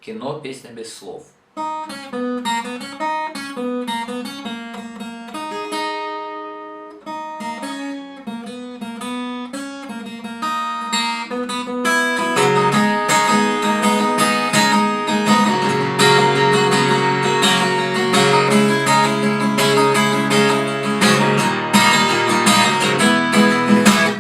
Кино «Песня без слов».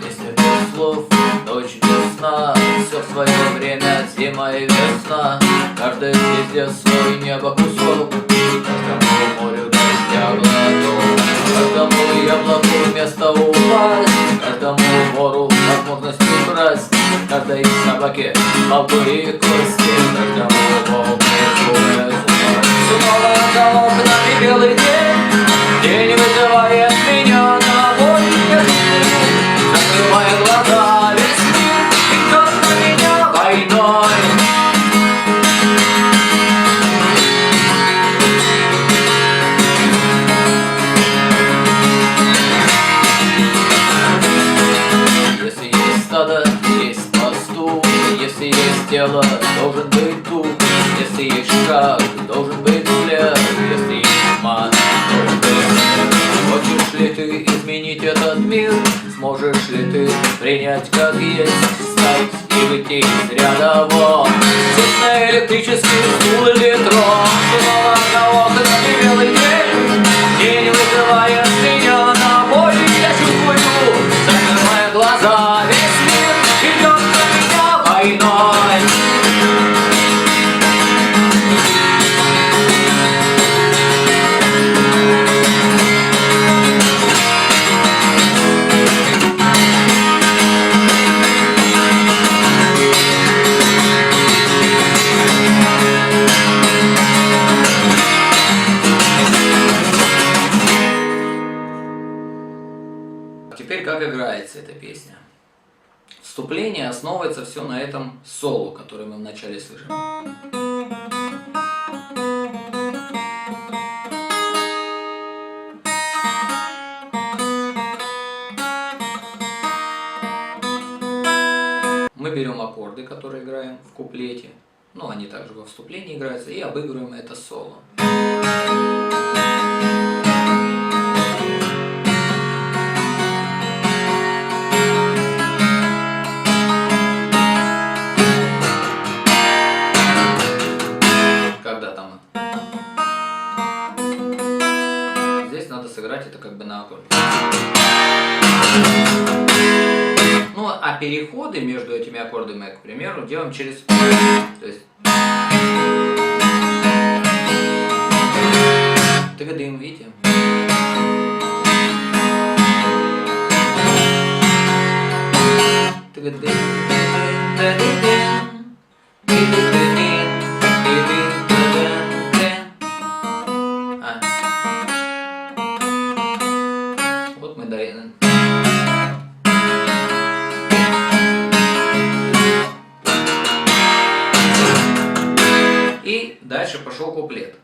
Песня без слов, ночь без сна, все в свое время, зима и весна. Каждый везде свой небо кусок, каждому морю дождя глоток, каждому яблоку место упасть, каждому вору возможность украсть, каждой собаке лапы и кости, каждому волку свой зуб. Снова за окнами белый день, день вызывает меня на бой. Закрывая глаза, весь мир идет на меня войной. Если есть стадо, есть пастух, если есть тело, должен быть дух, если есть шаг, должен быть взгляд, если есть тьма, должен быть свет. Хочешь ли ты изменить этот мир? Сможешь ли ты принять как есть, встать и выйти из ряда вон? Сесть на электрический стул или трон? Снова на окнами белый день, день вызывает меня на бой. Я чувствую, закрывая глаза, весь мир идет на меня войной. Теперь как играется эта песня. Вступление основывается все на этом соло, которое мы вначале слышим. Мы берем аккорды, которые играем в куплете, ну они также во вступлении играются, и обыгрываем это соло. Здесь надо сыграть это как бы на аккорде. Ну, а переходы между этими аккордами, к примеру, делаем через... То есть... Тыгадым, видите? Тыгадым. Вот мы даем. И дальше пошел куплет.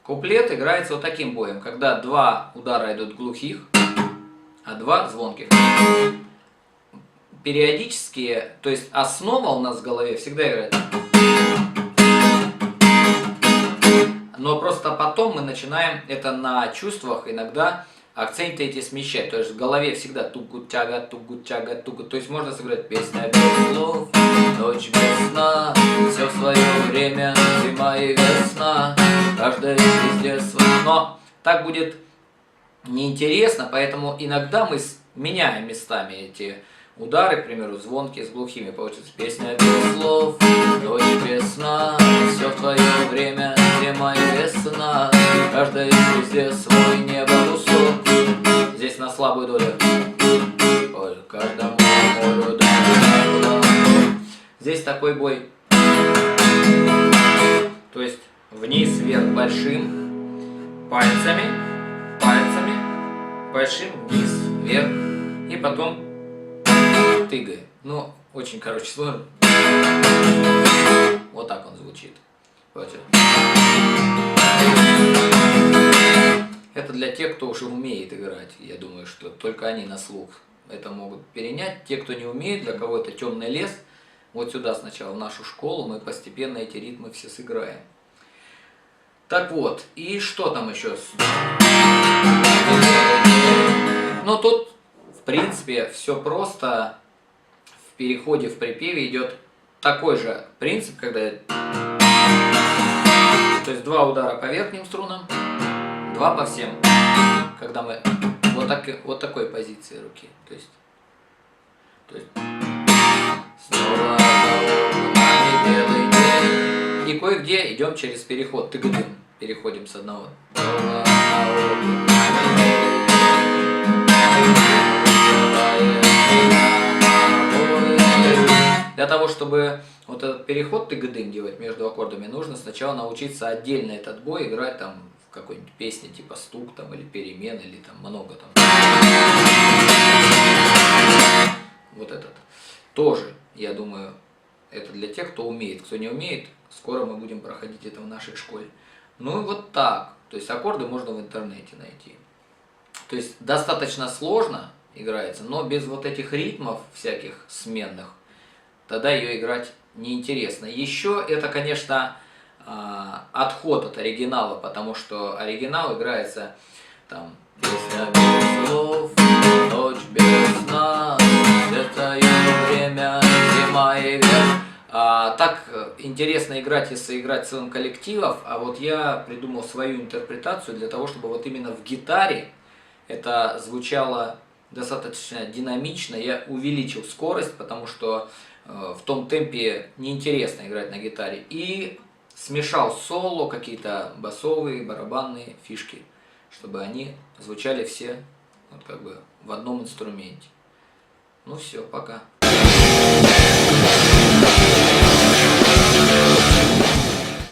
Куплет играется вот таким боем, когда два удара идут глухих, а два звонких. Периодически, то есть основа у нас в голове всегда играет. Но просто потом мы начинаем это на чувствах иногда акценты эти смещать. То есть в голове всегда тугу-тяга, тугу-тяга, тугу. То есть можно сыграть песня без слов, ночь без сна, все в свое время, зима и весна, каждая везде свой. Но так будет неинтересно, поэтому иногда мы меняем местами эти удары, к примеру, звонкие с глухими. Получится песня без слов, ночь без сна, все в твое время, зима и весна, каждая везде свой небо кусок. Здесь на слабую долю. Ой, каждому морю дорога. Здесь такой бой. То есть вниз, вверх большим, пальцами, большим, вниз, вверх, и потом тыгай. Ну, очень, короче, сложно. Вот так он звучит. Это для тех, кто уже умеет играть. Я думаю, что только они на слух это могут перенять. Те, кто не умеет, для кого это темный лес, вот сюда сначала, в нашу школу, мы постепенно эти ритмы все сыграем. Так вот, и что там еще? Ну тут, в принципе, все просто. В переходе, в припеве идет такой же принцип, когда... То есть 2 удара по верхним струнам, 2 по всем. Когда мы вот такой позиции руки. То есть снова на белый день. И кое-где идем через переход. Тыгдым. Переходим с одного. Для того, чтобы вот этот переход тыгдым делать между аккордами, нужно сначала научиться отдельно этот бой играть там в какой-нибудь песне типа стук там, или перемен, или там много там. Вот этот. Тоже, я думаю, это для тех, кто умеет. Кто не умеет, скоро мы будем проходить это в нашей школе. Ну и вот так. То есть аккорды можно в интернете найти. То есть достаточно сложно играется, но без вот этих ритмов всяких сменных, тогда ее играть неинтересно. Еще это, конечно, отход от оригинала, потому что оригинал играется там песня без слов, ночь без сна, это ее время, зима и век. Так интересно играть, если играть целым коллективом, а вот я придумал свою интерпретацию для того, чтобы вот именно в гитаре это звучало достаточно динамично. Я увеличил скорость, потому что в том темпе неинтересно играть на гитаре. И смешал соло, какие-то басовые, барабанные фишки, чтобы они звучали все вот как бы в одном инструменте. Ну все, пока.